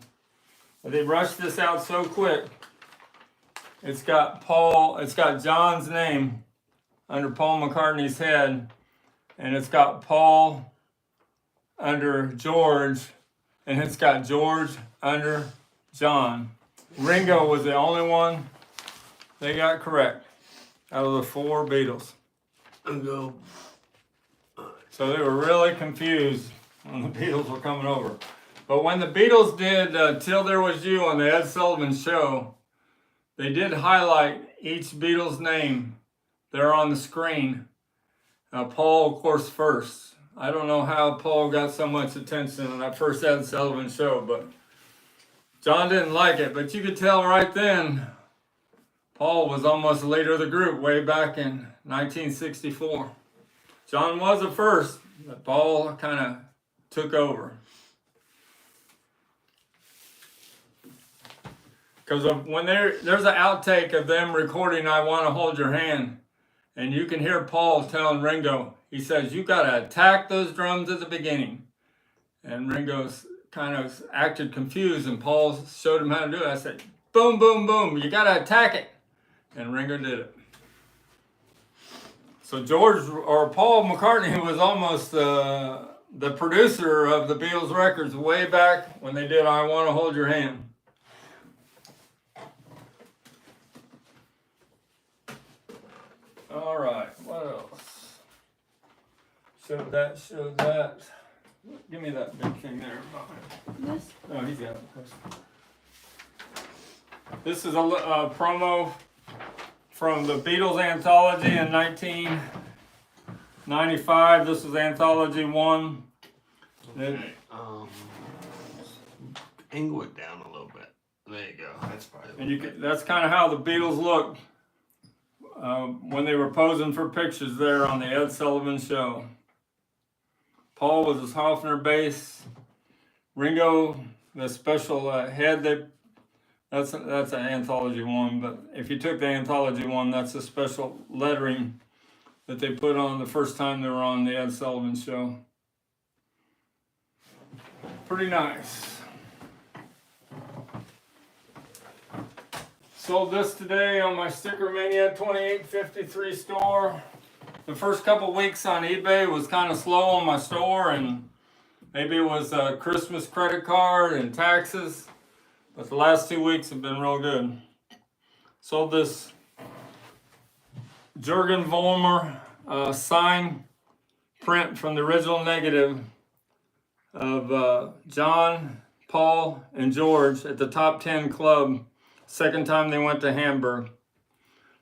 But they rushed this out so quick. It's got John's name under Paul McCartney's head, and it's got Paul under George, and it's got George under John. Ringo was the only one they got correct out of the 4 Beatles. Go. So they were really confused when the Beatles were coming over. But when the Beatles did Till There Was You on the Ed Sullivan Show, they did highlight each Beatles name there on the screen. Paul, of course, first. I don't know how Paul got so much attention on that first Ed Sullivan Show, but John didn't like it. But you could tell right then, Paul was almost the leader of the group way back in 1964. John was the first, but Paul kind of took over. Because when there's an outtake of them recording I Want to Hold Your Hand, and you can hear Paul telling Ringo, he says, you got to attack those drums at the beginning. And Ringo's kind of acted confused, and Paul showed him how to do it. I said, boom, boom, boom, you got to attack it. And Ringo did it. So Paul McCartney was almost the producer of the Beatles records way back when they did I Want to Hold Your Hand. All right, what else? Show that. Give me that big thing there. This? Oh, he's got it. This is a promo from the Beatles anthology in 1995. This is anthology 1. Okay. Angle it down a little bit. There you go. That's probably. And that's kind of how the Beatles looked when they were posing for pictures there on the Ed Sullivan Show. Paul was his Hofner bass. Ringo, the special head. That's an anthology 1, but if you took the anthology 1, that's a special lettering that they put on the first time they were on the Ed Sullivan Show. Pretty nice. Sold this today on my STICKERMANIA 2853 store. The first couple weeks on eBay was kind of slow on my store, and maybe it was a Christmas credit card and taxes, but the last 2 weeks have been real good. Sold this Jürgen Vollmer sign print from the original negative of John, Paul, and George at the Top 10 Club, second time they went to Hamburg.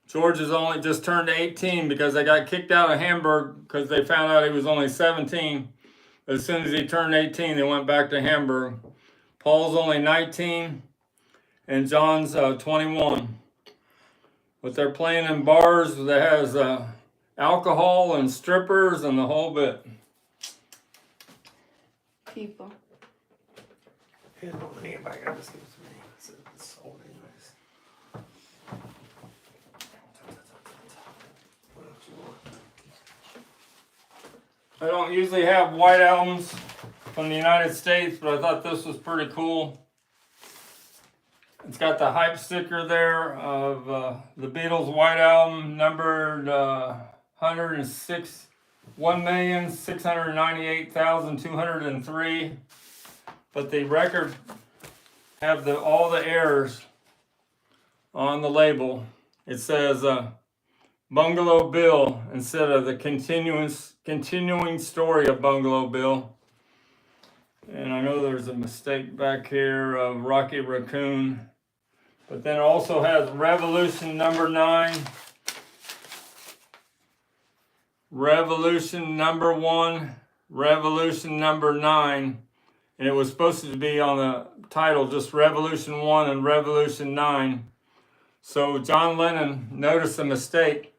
George has only just turned 18 because they got kicked out of Hamburg because they found out he was only 17. As soon as he turned 18, they went back to Hamburg. Paul's only 19, and John's 21. But they're playing in bars that has alcohol and strippers and the whole bit. People. Yeah, don't hang it back. I just give it to me. It's sold anyways. What else you want? I don't usually have white albums from the United States, but I thought this was pretty cool. It's got the hype sticker there of the Beatles White Album, numbered 1,698,203. But the record have all the errors on the label. It says Bungalow Bill instead of the continuing story of Bungalow Bill. And I know there's a mistake back here of Rocky Raccoon. But then it also has Revolution number 9, Revolution number 1, Revolution number 9. And it was supposed to be on the title just Revolution 1 and Revolution 9. So John Lennon noticed a mistake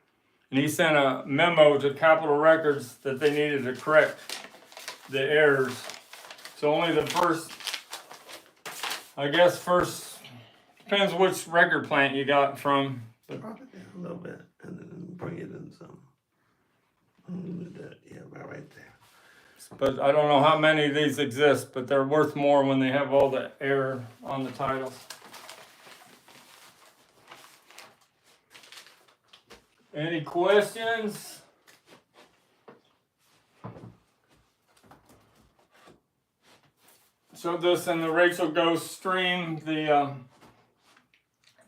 and he sent a memo to Capitol Records that they needed to correct the errors. So only the first, depends which record plant you got from. Drop it down a little bit and then bring it in some. Yeah, right there. But I don't know how many of these exist, but they're worth more when they have all the error on the titles. Any questions? Showed this in the Rachel Ghost stream.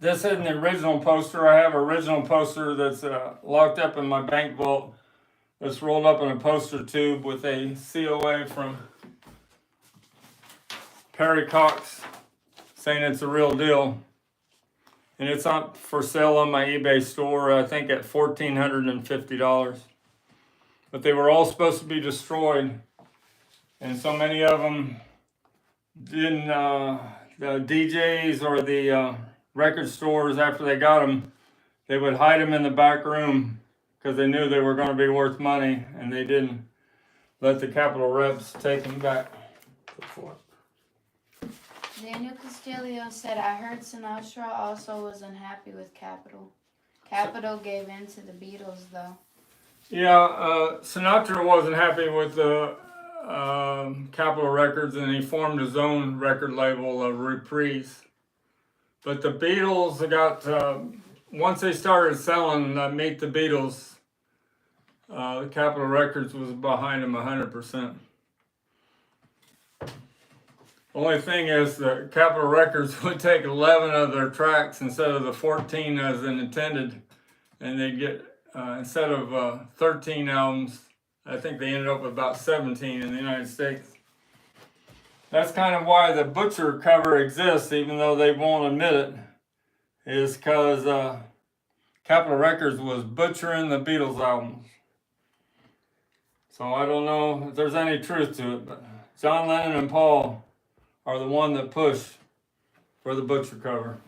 This isn't the original poster. I have an original poster that's locked up in my bank vault. It's rolled up in a poster tube with a COA from Perry Cox saying it's a real deal. And it's up for sale on my eBay store, I think at $1,450. But they were all supposed to be destroyed. And so many of them didn't, the DJs or the record stores, after they got them, they would hide them in the back room because they knew they were going to be worth money, and they didn't let the Capitol reps take them back. Daniel Castillo said, I heard Sinatra also was unhappy with Capitol. Capitol gave in to the Beatles, though. Yeah, Sinatra wasn't happy with the Capitol Records, and he formed his own record label, Reprise. But the Beatles got, once they started selling Meet the Beatles, Capitol Records was behind them 100%. Only thing is that Capitol Records would take 11 of their tracks instead of the 14 as intended, and they'd get, instead of 13 albums, I think they ended up with about 17 in the United States. That's kind of why the Butcher cover exists, even though they won't admit it, is because Capitol Records was butchering the Beatles albums. So I don't know if there's any truth to it, but John Lennon and Paul are the one that pushed for the Butcher cover.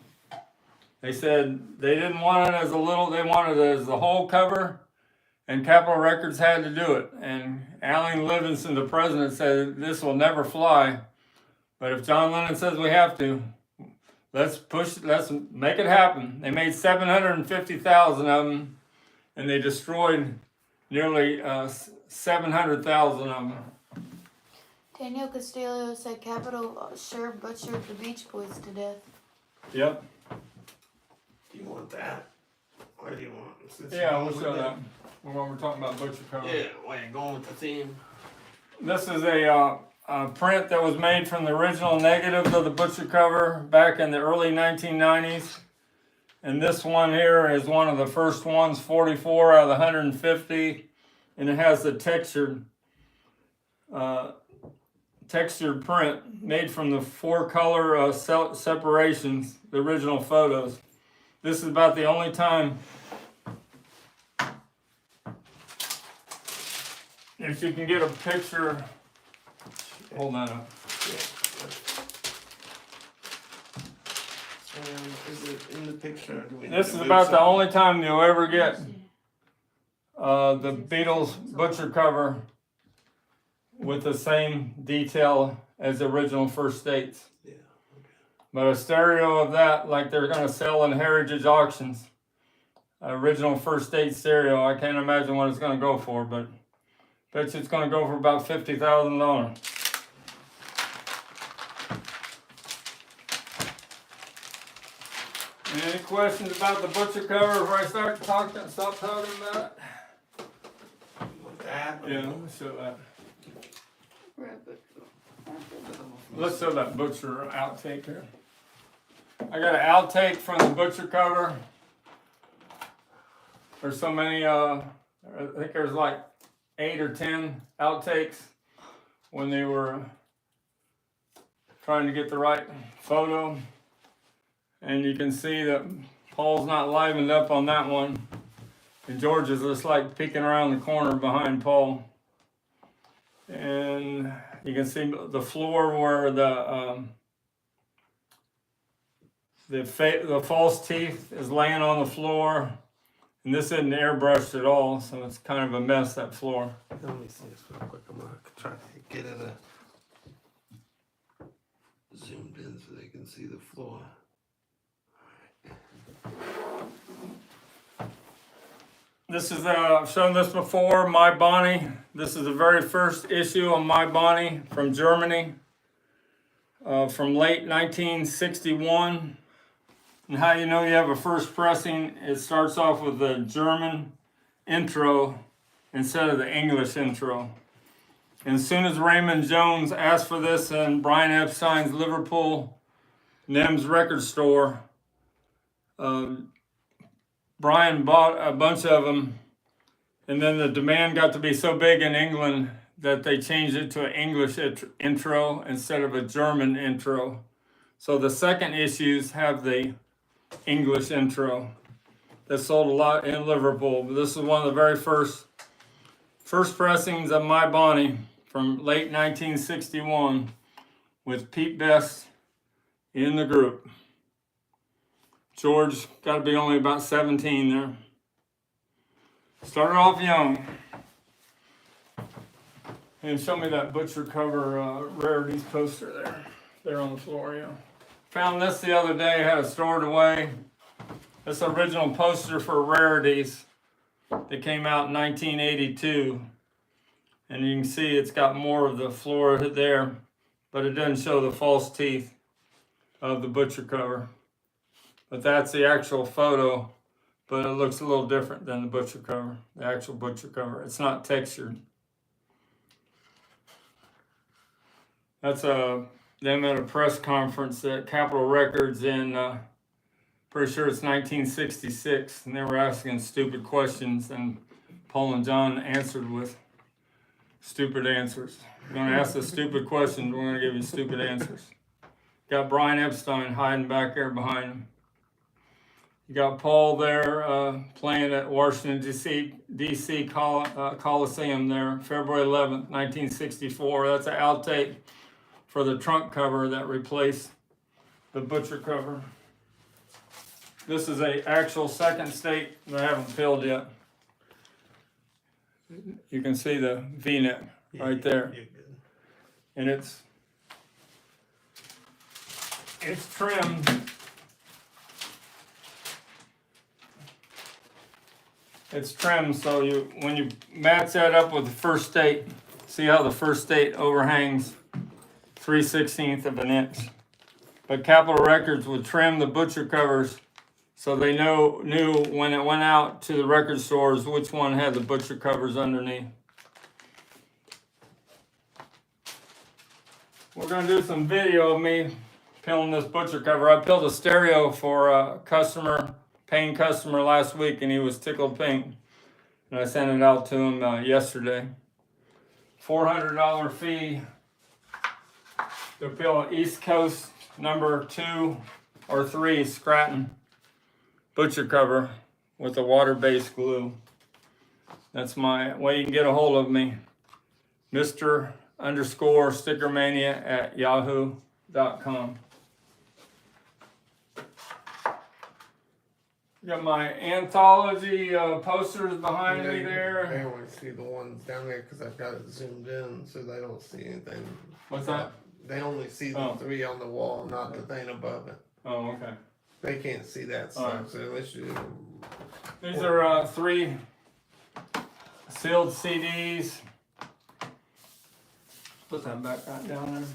They said they didn't want it as a little, they wanted it as the whole cover, and Capitol Records had to do it. And Alan Livingston, the president, said this will never fly, but if John Lennon says we have to, let's make it happen. They made 750,000 of them, and they destroyed nearly 700,000 of them. Daniel Castillo said Capitol sure butchered the Beach Boys to death. Yep. Do you want that? What do you want? Yeah, we'll show that when we're talking about Butcher cover. Yeah, going with the theme. This is a print that was made from the original negatives of the Butcher cover back in the early 1990s. And this one here is one of the first ones, 44 out of the 150. And it has the textured print made from the 4-color separations, the original photos. This is about the only time, if you can get a picture, hold that up. Is it in the picture? Or do we need This to is move about the something? only time you'll ever get the Beatles butcher cover with the same detail as the original First States. Yeah. But a stereo of that, like they're going to sell in heritage auctions, original First State stereo, I can't imagine what it's going to go for, but bet you it's going to go for about $50,000. Any questions about the butcher cover before I stop talking about it? With that? Yeah, let's show that. Rabbit. Let's show that butcher outtake here. I got an outtake from the butcher cover. There's so many, I think there's like 8 or 10 outtakes when they were trying to get the right photo. And you can see that Paul's not livened up on that one. And George is just like peeking around the corner behind Paul. And you can see the floor where the false teeth is laying on the floor. And this isn't airbrushed at all, so it's kind of a mess, that floor. Let me see this real quick. I'm gonna try to get it zoomed in so they can see the floor. This is, I've shown this before, My Bonnie. This is the very first issue of My Bonnie from Germany, from late 1961. And how you know you have a first pressing, it starts off with the German intro instead of the English intro. And as soon as Raymond Jones asked for this in Brian Epstein's Liverpool Nems record store, Brian bought a bunch of them, and then the demand got to be so big in England that they changed it to an English intro instead of a German intro. So the second issues have the English intro. That sold a lot in Liverpool, but this is one of the very first pressings of My Bonnie from late 1961 with Pete Best in the group. George got to be only about 17 there. Started off young. And show me that butcher cover rarities poster there. There on the floor, yeah. Found this the other day, had it stored away. This original poster for rarities that came out in 1982. And you can see it's got more of the floor there, but it doesn't show the false teeth of the butcher cover. But that's the actual photo, but it looks a little different than the butcher cover, the actual butcher cover. It's not textured. That's them at a press conference at Capitol Records in, pretty sure it's 1966, and they were asking stupid questions, and Paul and John answered with stupid answers. You're going to ask us stupid questions, we're going to give you stupid answers. Got Brian Epstein hiding back there behind him. You got Paul there playing at Washington, D.C. Coliseum there, February 11th, 1964. That's an outtake for the trunk cover that replaced the butcher cover. This is an actual second state that I haven't filled yet. You can see the V-neck right there. And it's trimmed. It's trimmed so when you match that up with the first state, see how the first state overhangs 3/16 of an inch. But Capitol Records would trim the butcher covers so they knew when it went out to the record stores which one had the butcher covers underneath. We're going to do some video of me peeling this butcher cover. I peeled a stereo for a paying customer last week, and he was tickled pink. And I sent it out to him yesterday. $400 fee to peel an East Coast number 2 or 3 Scranton butcher cover with a water-based glue. That's my way you can get a hold of me. Mr_STICKERMANIA@yahoo.com. Got my anthology posters behind me They there. only see the ones down there because I've got it zoomed in, so they don't see anything. What's that? They only see the Oh. 3 on the wall, not the thing above it. Oh, okay. They can't see that stuff, Alright. so unless you. These are 3 sealed CDs. Put that back right down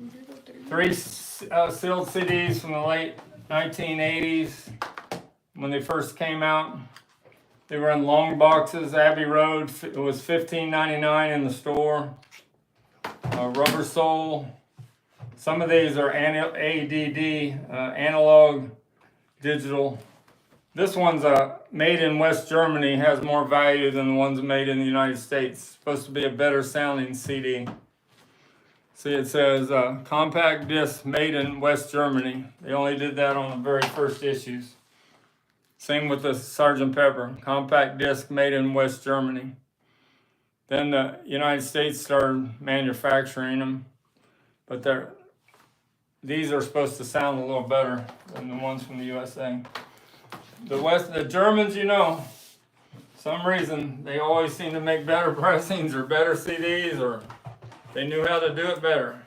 there. 3 sealed CDs from the late 1980s when they first came out. They were in long boxes. Abbey Road. It was $15.99 in the store. Rubber sole. Some of these are ADD, analog, digital. This one's made in West Germany, has more value than the ones made in the United States. It's supposed to be a better sounding CD. See, it says compact disc made in West Germany. They only did that on the very first issues. Same with the Sgt. Pepper, compact disc made in West Germany. Then the United States started manufacturing them, but these are supposed to sound a little better than the ones from the USA. The Germans, you know, some reason they always seem to make better pressings or better CDs, or they knew how to do it better.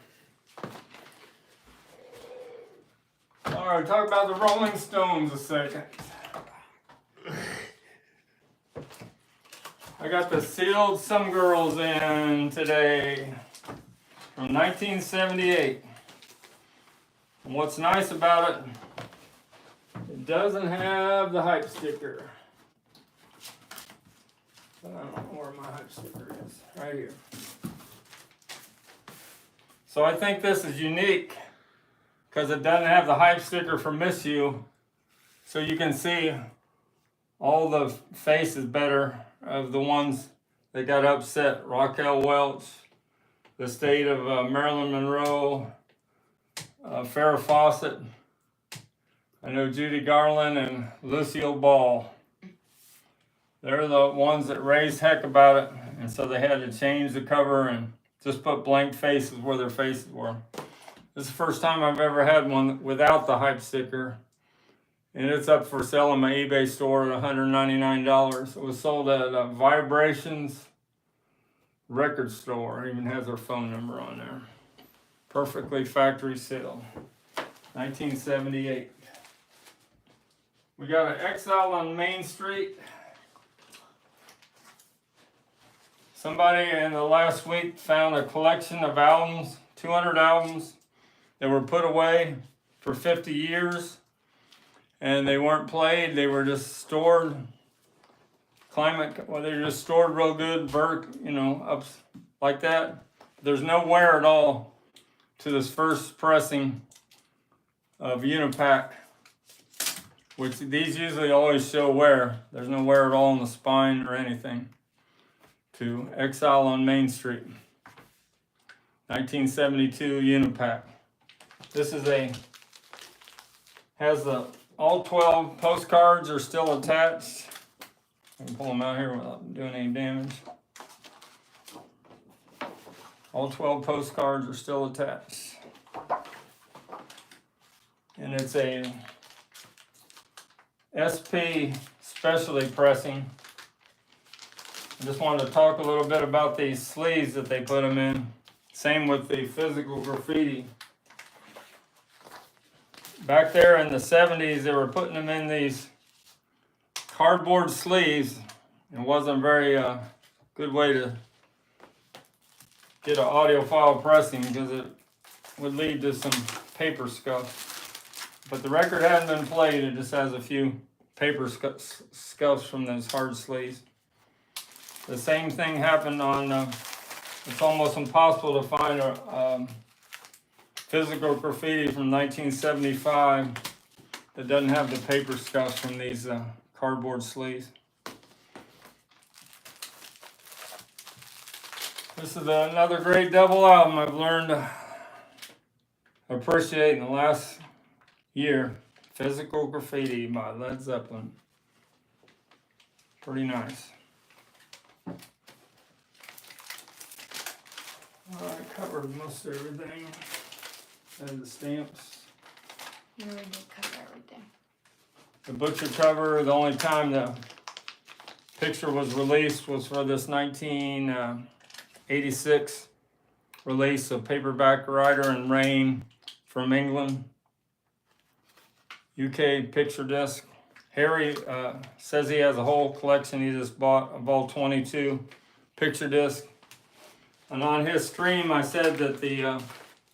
All right, talk about the Rolling Stones a second. I got the sealed Some Girls in today from 1978. And what's nice about it, it doesn't have the hype sticker. I don't know where my hype sticker is. Right here. So I think this is unique because it doesn't have the hype sticker for Miss You. So you can see all the faces better of the ones that got upset. Raquel Welch, the state of Marilyn Monroe, Farrah Fawcett. I know Judy Garland and Lucille Ball. They're the ones that raised heck about it, and so they had to change the cover and just put blank faces where their faces were. This is the first time I've ever had one without the hype sticker, and it's up for sale on my eBay store at $199. It was sold at Vibrations Record Store. It even has their phone number on there. Perfectly factory sealed. 1978. We got an Exile on Main Street. Somebody in the last week found a collection of albums, 200 albums that were put away for 50 years, and they weren't played. They were just stored. They were just stored real good, up like that. There's no wear at all to this first pressing of Unipack, which these usually always show wear. There's no wear at all on the spine or anything. To Exile on Main Street, 1972 Unipack. This is all 12 postcards are still attached. I can pull them out here without doing any damage. All 12 postcards are still attached. And it's a SP specialty pressing. I just wanted to talk a little bit about these sleeves that they put them in. Same with the physical graffiti. Back there in the 70s, they were putting them in these cardboard sleeves. It wasn't a very good way to get an audiophile pressing because it would lead to some paper scuff. But the record hasn't been played, it just has a few paper scuffs from those hard sleeves. The same thing happened on, it's almost impossible to find a physical graffiti from 1975 that doesn't have the paper scuffs from these cardboard sleeves. This is another great double album I've learned to appreciate in the last year. Physical Graffiti by Led Zeppelin. Pretty nice. I covered most everything. And the stamps. You already did cover everything. The butcher cover, the only time the picture was released was for this 1986 release of Paperback Rider and Rain from England. UK picture disc. Harry says he has a whole collection. He just bought a Vol 22 picture disc. And on his stream, I said that the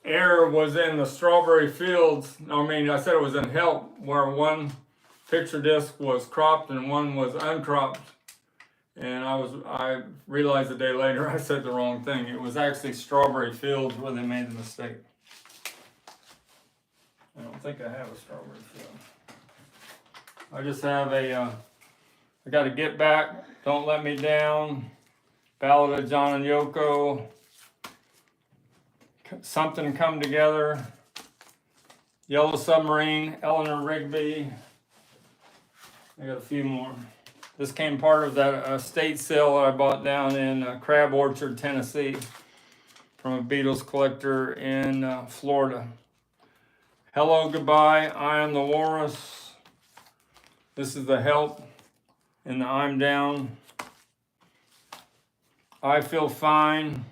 error was in the Strawberry Fields. I said it was in Help, where one picture disc was cropped and one was uncropped. And I realized a day later I said the wrong thing. It was actually Strawberry Fields where they made the mistake. I don't think I have a Strawberry Field. I just have I got to Get Back, Don't Let Me Down, Ballad of John and Yoko, Something Come Together, Yellow Submarine, Eleanor Rigby. I got a few more. This came part of that estate sale that I bought down in Crab Orchard, Tennessee, from a Beatles collector in Florida. Hello, Goodbye, I Am the Walrus. This is the Help in the I'm Down. I Feel Fine,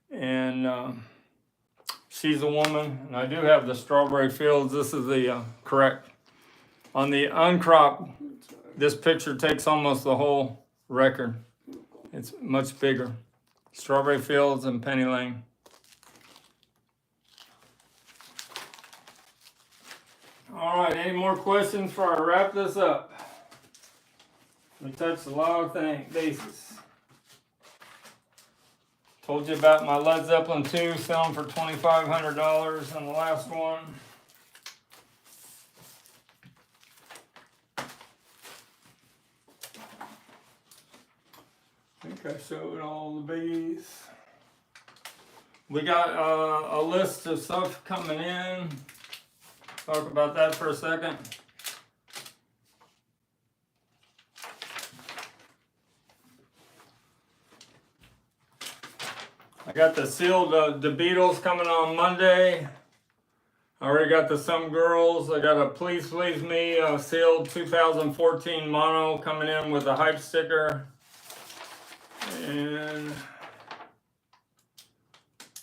and She's a Woman. And I do have the Strawberry Fields. This is the correct. On the uncropped, this picture takes almost the whole record. It's much bigger. Strawberry Fields and Penny Lane. All right, any more questions before I wrap this up? We touched a lot of bases. Told you about my Led Zeppelin 2 selling for $2,500 on the last one. I think I showed all the biggies. We got a list of stuff coming in. Talk about that for a second. I got the sealed the Beatles coming on Monday. I already got the Some Girls. I got a Please Please Me sealed 2014 mono coming in with a hype sticker. And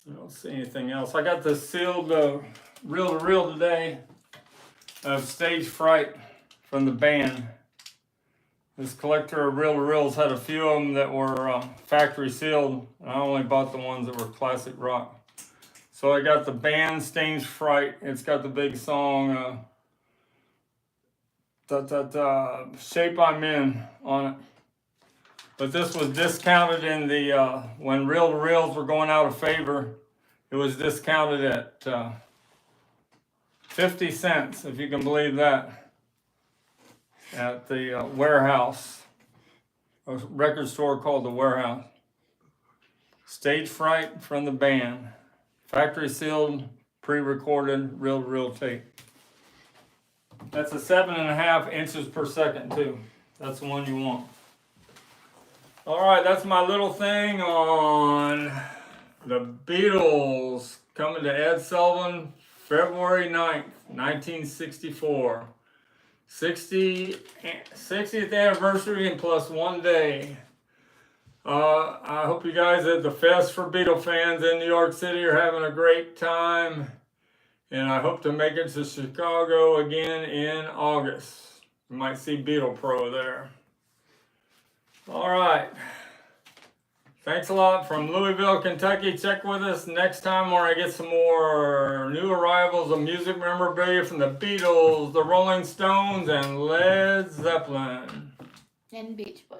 I don't see anything else. I got the sealed Reel to Reel today of Stage Fright from the band. This collector of Reel to Reels had a few of them that were factory sealed. I only bought the ones that were classic rock. So I got the band Stage Fright. It's got the big song Shape I'm In on it. But this was discounted in the, when Reel to Reels were going out of favor, it was discounted at 50 cents, if you can believe that, at the warehouse, a record store called The Warehouse. Stage Fright from the band, factory sealed, pre-recorded, reel-to-reel tape. That's a 7.5 inches per second too. That's the one you want. All right, that's my little thing on the Beatles coming to Ed Sullivan, February 9th, 1964. 60th anniversary and plus 1 day. I hope you guys at the Fest for Beatle fans in New York City are having a great time. And I hope to make it to Chicago again in August. You might see Beatle Pro there. All right. Thanks a lot from Louisville, Kentucky. Check with us next time where I get some more new arrivals of music memorabilia from the Beatles, the Rolling Stones, and Led Zeppelin. And Beach Boys.